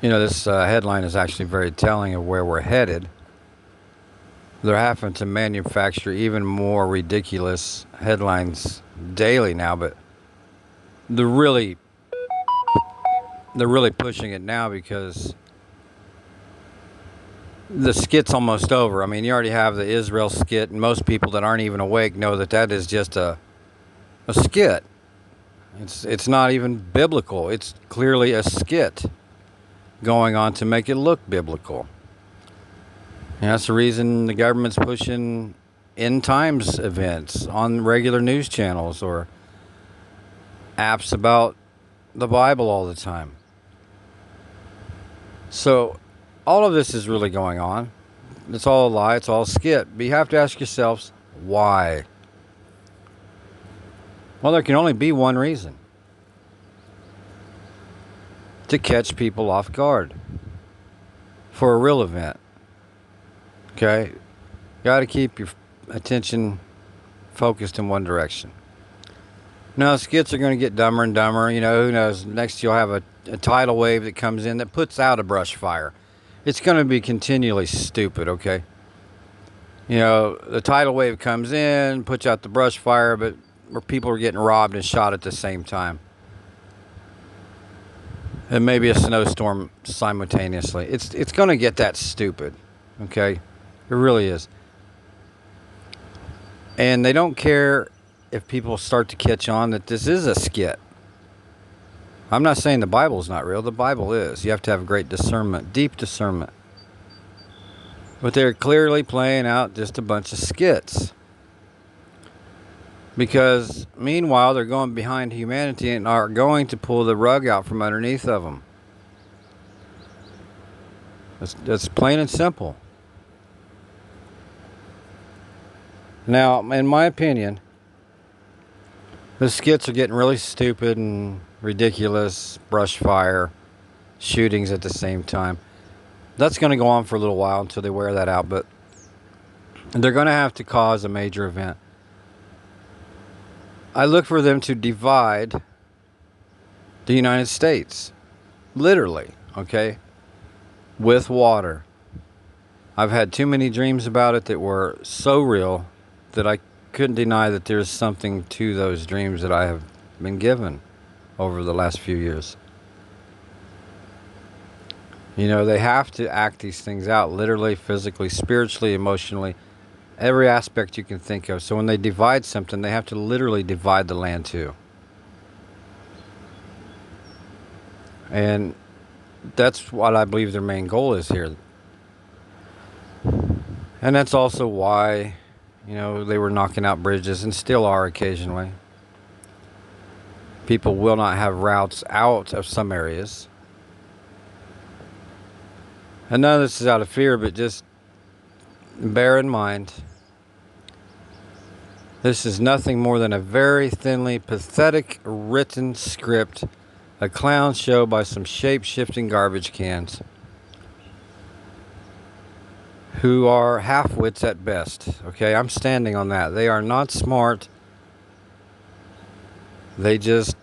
This headline is actually very telling of where we're headed. They're having to manufacture even more ridiculous headlines daily now, but they're really they're really pushing it now because the skit's almost over. I mean, you already have the Israel skit, and most people that aren't even awake know that that is just a skit. It's not even biblical. It's clearly a skit going on to make it look biblical. And that's the reason the government's pushing end times events on regular news channels or apps about the Bible all the time. So all of this is really going on. It's all a lie. It's all a skit. But you have to ask yourselves, why? Well, there can only be one reason: to catch people off guard for a real event. Okay? Got to keep your attention focused in one direction. Now, skits are going to get dumber and dumber. Who knows? Next, you'll have a tidal wave that comes in that puts out a brush fire. It's going to be continually stupid, okay? The tidal wave comes in, puts out the brush fire, but where people are getting robbed and shot at the same time. And maybe a snowstorm simultaneously. It's going to get that stupid, okay? It really is. And they don't care if people start to catch on that this is a skit. I'm not saying the Bible's not real. The Bible is. You have to have great discernment, deep discernment. But they're clearly playing out just a bunch of skits. Because meanwhile, they're going behind humanity and are going to pull the rug out from underneath of them. That's plain and simple. Now, in my opinion, the skits are getting really stupid and ridiculous. Brush fire, shootings at the same time. That's going to go on for a little while until they wear that out, but they're going to have to cause a major event. I look for them to divide the United States, literally, okay, with water. I've had too many dreams about it that were so real that I couldn't deny that there's something to those dreams that I have been given over the last few years. They have to act these things out literally, physically, spiritually, emotionally, every aspect you can think of. So when they divide something, they have to literally divide the land too. And that's what I believe their main goal is here. And that's also why, they were knocking out bridges and still are occasionally. People will not have routes out of some areas. And none of this is out of fear, but just bear in mind, this is nothing more than a very thinly pathetic written script, a clown show by some shape-shifting garbage cans who are half-wits at best. Okay, I'm standing on that. They are not smart. They just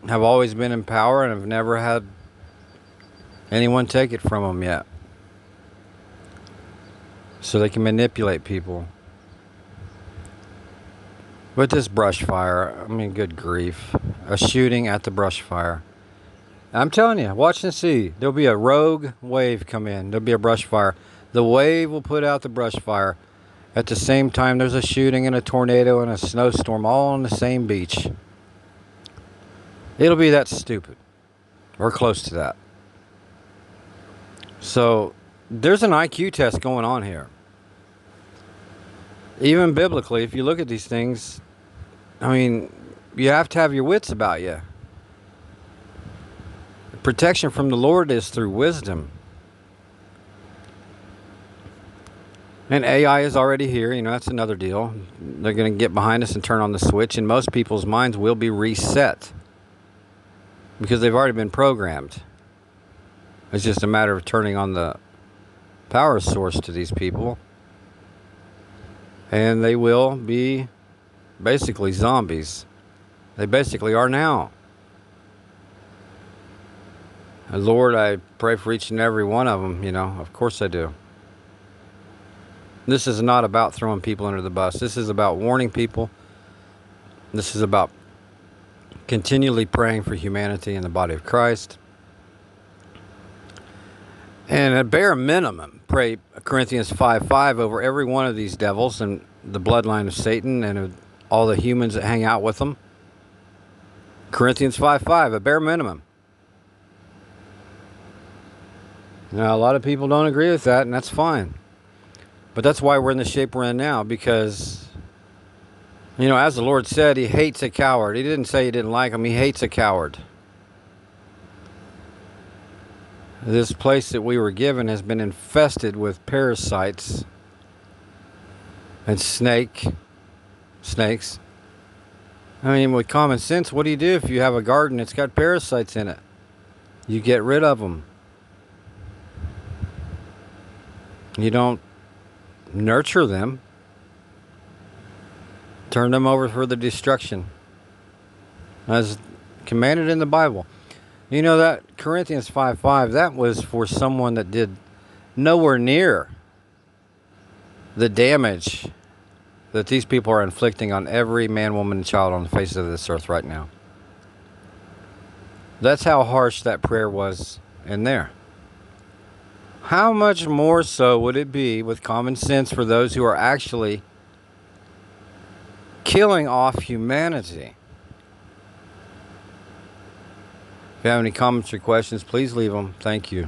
have always been in power and have never had anyone take it from them yet. So they can manipulate people. With this brush fire, I mean, good grief. A shooting at the brush fire. I'm telling you, watch and see. There'll be a rogue wave come in. There'll be a brush fire. The wave will put out the brush fire. At the same time, there's a shooting and a tornado and a snowstorm all on the same beach. It'll be that stupid. Or close to that. So, there's an IQ test going on here. Even biblically, if you look at these things, I mean, you have to have your wits about you. Protection from the Lord is through wisdom. And AI is already here. That's another deal. They're going to get behind us and turn on the switch, and most people's minds will be reset because they've already been programmed. It's just a matter of turning on the power source to these people. And they will be basically zombies. They basically are now. Lord, I pray for each and every one of them, of course I do. This is not about throwing people under the bus. This is about warning people. This is about continually praying for humanity and the body of Christ. And at bare minimum, pray Corinthians 5:5 over every one of these devils and the bloodline of Satan and of all the humans that hang out with them. Corinthians 5:5, a bare minimum. Now, a lot of people don't agree with that, and that's fine. But that's why we're in the shape we're in now, because, as the Lord said, He hates a coward. He didn't say He didn't like him. He hates a coward. This place that we were given has been infested with parasites and snakes. I mean, with common sense, what do you do if you have a garden that's got parasites in it? You get rid of them. You don't nurture them. Turn them over for the destruction, as commanded in the Bible. That Corinthians 5:5, that was for someone that did nowhere near the damage that these people are inflicting on every man, woman, and child on the face of this earth right now. That's how harsh that prayer was in there. How much more so would it be with common sense for those who are actually killing off humanity? If you have any comments or questions, please leave them. Thank you.